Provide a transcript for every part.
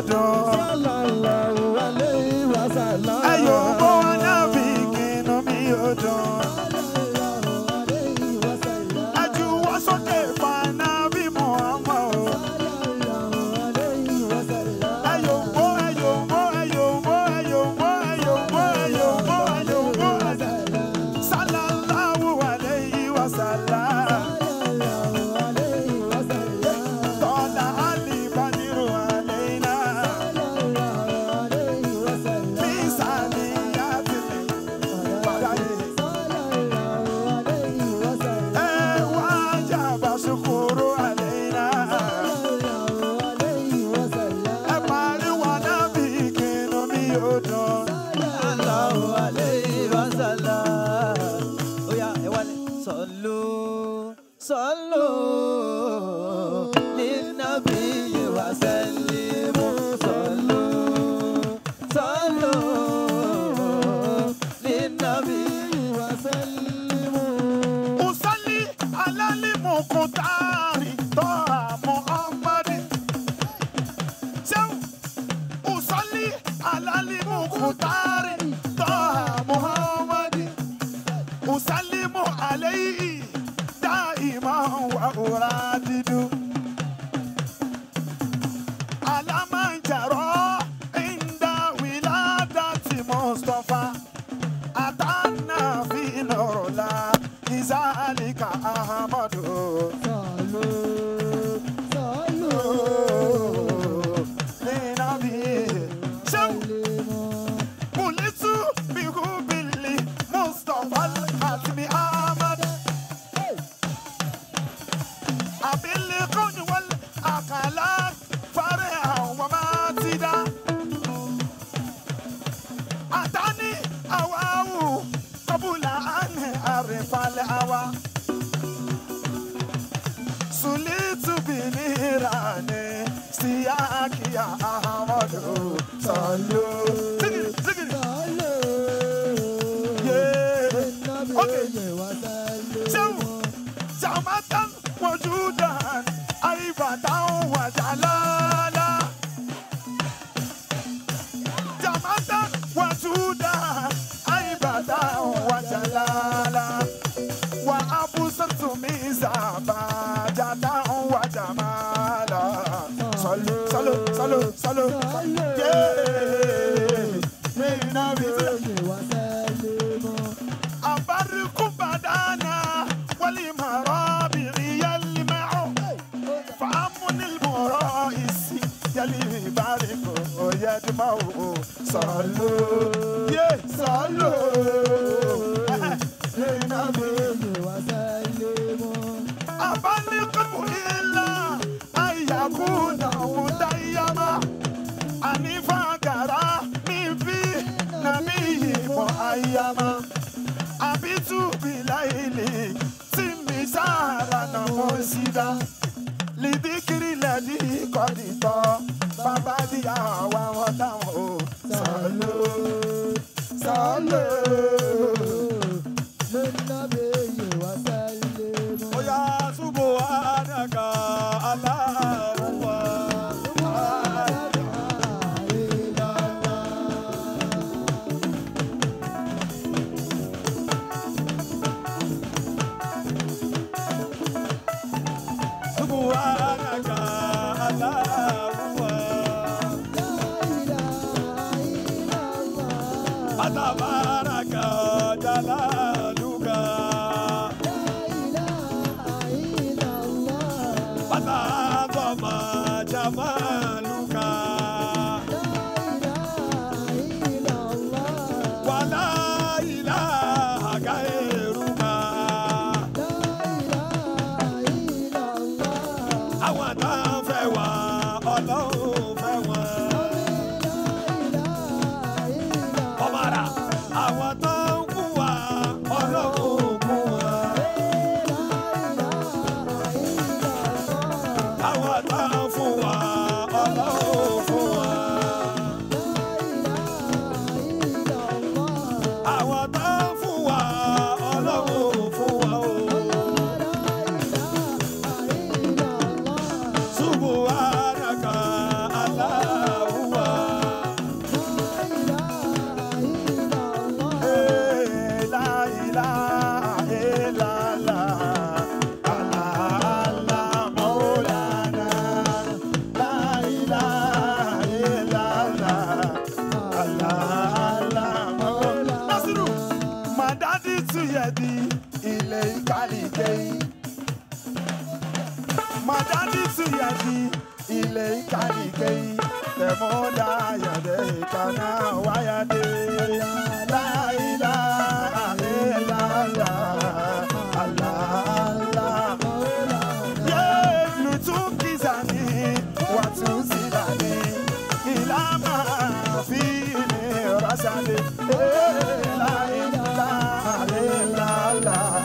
dùn. Ẹyọ bó ànábì kínú mi ó dùn. Ẹjú wọ́n sókè fún ànábì Muhammad. Ẹyọ bó ẹyọ bó ẹyọ bó ẹyọ bó ẹyọ bó ẹyọ bó ẹyọ bó. Sallallahu alayhi wa sallam. Tọ́lá àlì bàdìrò àlẹ́yìnà. Mísàlì yàtìlì bàdàlì. Ẹ wá jàbá ṣukuru àlẹ́yìnà. Ẹ pariwo ànábì kínú mi ó dùn. Sallallahu alayhi wa sallam. Oya, ẹ wálé. Sallu linnabiyyi wa sallimu. Sallu linnabiyyi wa sallimu. Usalli ala al-muqtari Taha Muhammadi. Usalli ala al-muqtari Taha Muhammadi. Usallimu alayhi daiman wa uradidu. Ala man jara inda wiladati Mustafa. Atanna fi nurla izalika Ahmadu. Linabi. Bulitu bihubili Mustafa al-Khatmi Ahmad. Abili kun wal akalat farha wa matida. Atani awawu kabula an arifal awa. Sulitu binirane siyaki ya Ahmadu. Sallu. Zikiri. Yeah. Okay. Jamatan wajudan aibatan wa jalala. Jamatan wajudan aibatan wa jalala. Wa abusartu mizaba jatan wa jamala. Sallu. Yeah. Nabi. Abariku badana wali marabi yalma'u. Fa'amun al-mura'isi yali bariku yajma'u. Sallu. Yeah. Sallu. Nabi. Abaliku illa ayyakuna mutayyama. Anifa gara mifi nabiyi muayyama. Abitu bilaili simisara na mosida. Lidikiri ladi kodito baba diya wa wadawo. Sallu. Linnabiyyi wa sallimu. Oya subhanaka Allahumma. Subhanaka Allahumma. Atabaraka jalaluka. Atazama jamaluka. Wala ilaha gairuka. Àwọn tá ń fẹ́ wá Ọlọ́run fẹ́ wọn. Ọmọra àwọn tó ń kú wa Ọlọ́run kú wọn. Àwọn tó ń fún wa Ọlọ́run fún wọn. Àwọn tó ń fún wa Ọlọ́run fún wọn. Subhanaka Allah. إليك لكي تمد يديك ويدي لا إله إلا الله الله لتنقذني وتنزلني إلى ما فيه رسالي لا إله إلا الله.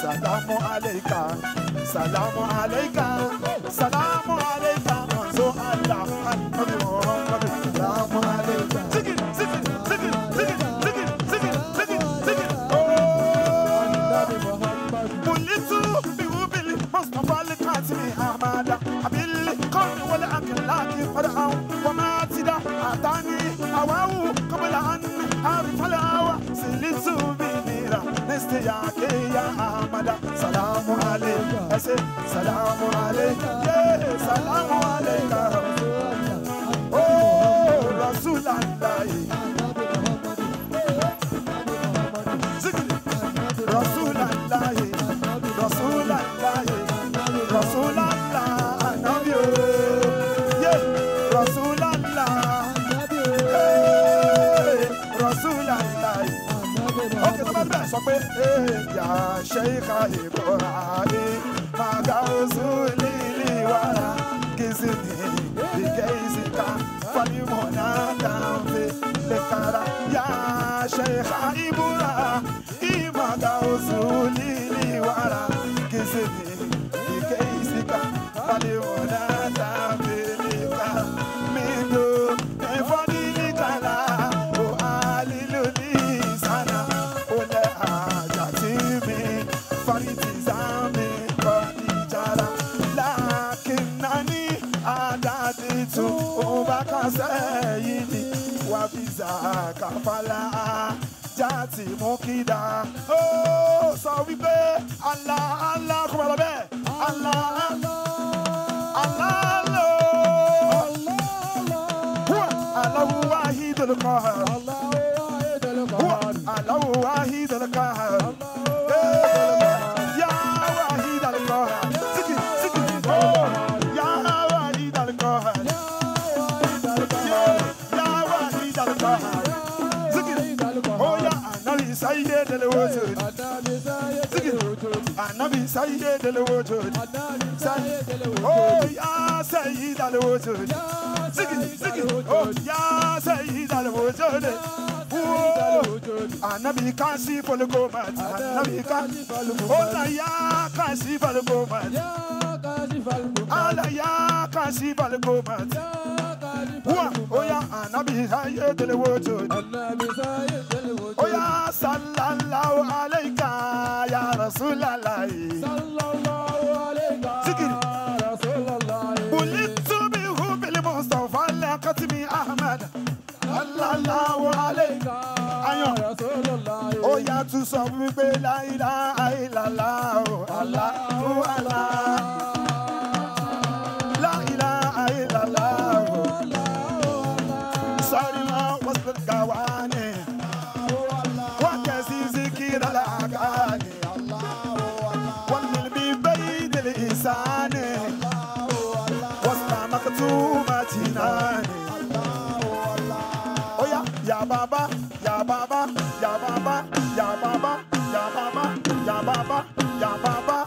سلام عليك سلام عليك سلام عليك منزو الله النبي محمد سلام عليك سجل سجل سجل سجل سجل سجل سجل سجل النبي محمد ولدت بحب المصطفى القاسم أحمد أبي القول والأخلاق فرعون وما تدا أعطاني هواه قبل أن أعرف الهوى سلت بنيرة نستياك يا أحمد سلام عليك سلام عليك سلام عليك رسول الله رسول الله رسول الله رسول الله نبي رسول الله رسول الله اوكي طبعا بقى صبي يا شيخ ابراهيم ما غوزولي لي ورا كزني بكيزك فالمنا دامي لكارا يا شيخ ابراهيم ما غوزولي لي ورا كزني بكيزك فالمنا دامي لكارا ميدو فاني لكارا سيدي وفيزاك فلا جاتي مكيدا او صوي بي الله الله كما بي الله الله هو الله واحد القهار هو الله واحد القهار يا واحد القهار سكي سكي يا واحد القهار سيد الوجود النبي سيد الوجود oh يا سيد الوجود oh يا سيد الوجود النبي كاشف الغمات النبي كاشف الغمات يا كاشف الغمات يا كاشف الغمات oh يا النبي سيد الوجود oh يا صلى الله عليك يا رسول الله صلى الله عليك يا رسول الله ولدت بحب المصطفى القاسم أحمد صلى الله عليك يا رسول الله oh يا تصوب لا إله إلا الله الله الله لا إله إلا الله صار ما وصل القوانين والبيد الإنسان وسط مكتومة ناني يا بابا يا بابا يا بابا يا بابا يا بابا يا بابا يا بابا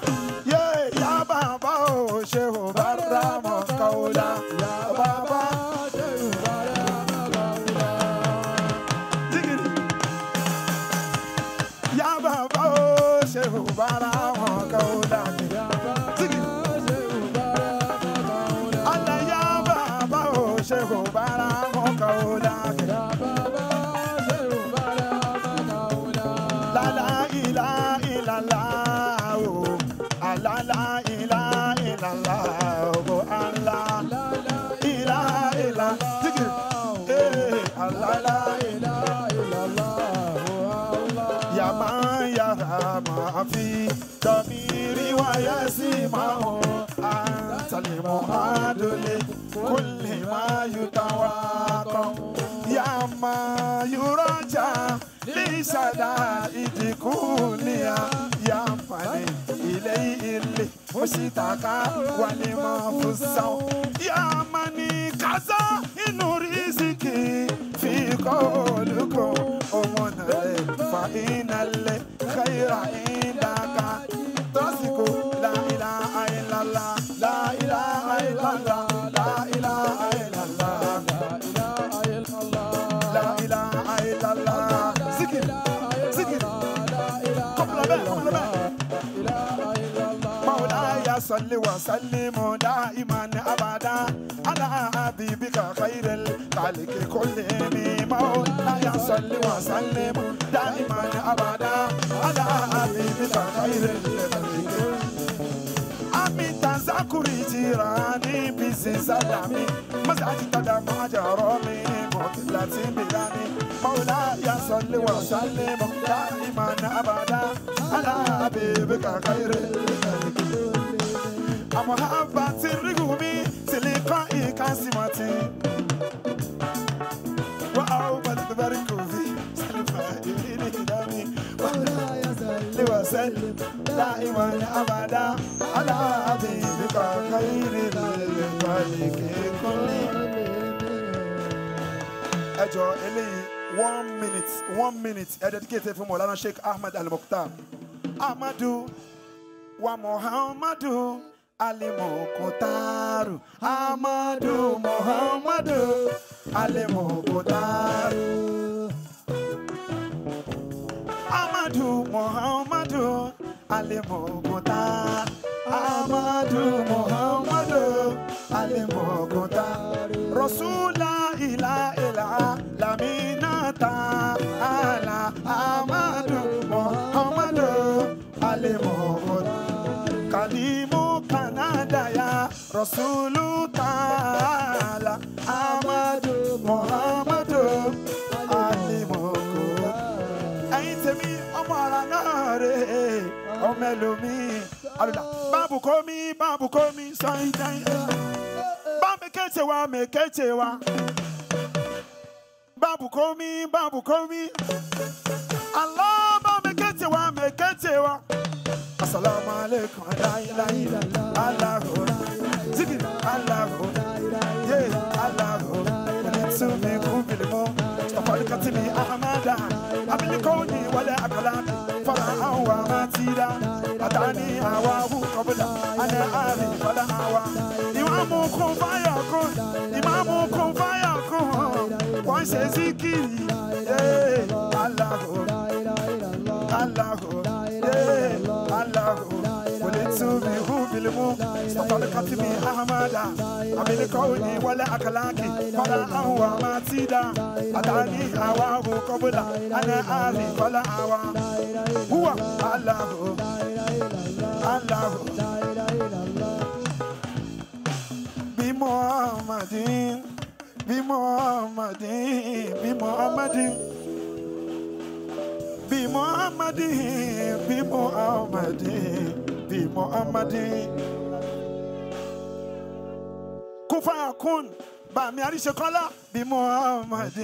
يا بابا شيخ برام قولا يا بابا يا بابا شيخ برام قولا الله يا بابا شيخ برام قولا لا لا إله إلا الله لا لا إله إلا الله الله لا إله إلا الله لا إله إلا الله يا من يرى ما في ضميري ويسمع أنت المهاد لكل ما يتوقع يا ما يرجى لشدائد كلها يا من إليه مشيتك ولما فسوا يا مني كذا إن رزقي في قولكم أمنا فإن الخير عندك تسكو لا إله إلا الله لا إله إلا الله لا إله إلا الله لا إله إلا الله ذكر ذكر قبل بقى مولاي صل وسلم دائما أبدا على حبيبك خير الخلق كلهم مولاي صل وسلم دائما أبدا على حبيبك خير الخلق أمي تذكري جيراني بزي سلامي مزاجي تدام جرامي مطلتي بلاني مولاي صل وسلم دائما أبدا على حبيبك خير الخلق أمحبة الرجومي تلقائي كاسمتي وأوبد بركوفي سلفائي دامي مولاي صل وسلم دائما أبدا على حبيبك خير الخلق كلهم. أجو إلي 1 minute dedicated for Maulana Sheikh Ahmad Al-Mukhtar. Ahmadu wa Muhammadu Ali Mukhtaru. Ahmadu Muhammadu Ali Mukhtaru. Ahmadu Muhammadu Ali Mukhtar. Ahmadu Muhammadu Ali Mukhtar. Rasula ila laminata ala Ahmadu Muhammadu Ali Mukhtar. Kalimu Kanada ya Rasulu Ta'ala Ahmadu Muhammadu Ali Mukhtar. Aitemi Omaranare Omelomi Allah Babu komi Saidai Babu kechewa Babu komi Allah Babu kechewa Assalamu alaikum la ilaha illallah Allahu zikr Allahu yeah Allahu sumi kubilmo tafarikatini ahmada abilikoni wala akalan fara wa matida atani awahu qabla ana ali fala awa imamu kun fayakun wan se zikiri yeah Allahu Allahu ولتسومي هو بالمو استطلقتني أحمدا عمل كوني ولا أكلاكي فلا أهوى ما تيدا أداني هواه قبل أنا آلي فلا أهوى هو الله بمحمد كفا يكون بامي علي شكلا بمحمد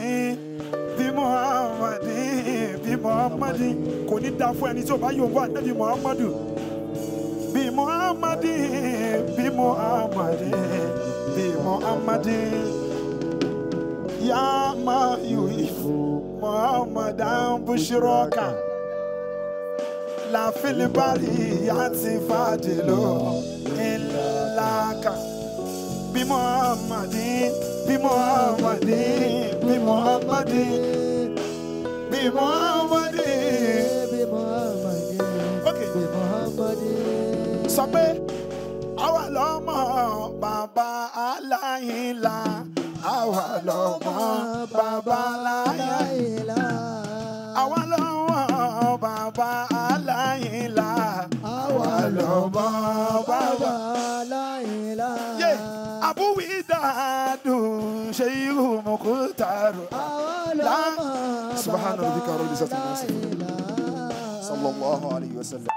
كوني دافو اني تو با يومبو النبي محمد بمحمد يا ما يويف محمد بشراك لا في البرية فاضل إلاك بمحمد Sabe awa lomo baba alayla awa lomo baba alayla awa lomo baba alayla awa lomo baba alayla ye abu widadu sheyu mukutaru la subhana rabbika rabbil izzati amma yasifun sallallahu alayhi wa sallam.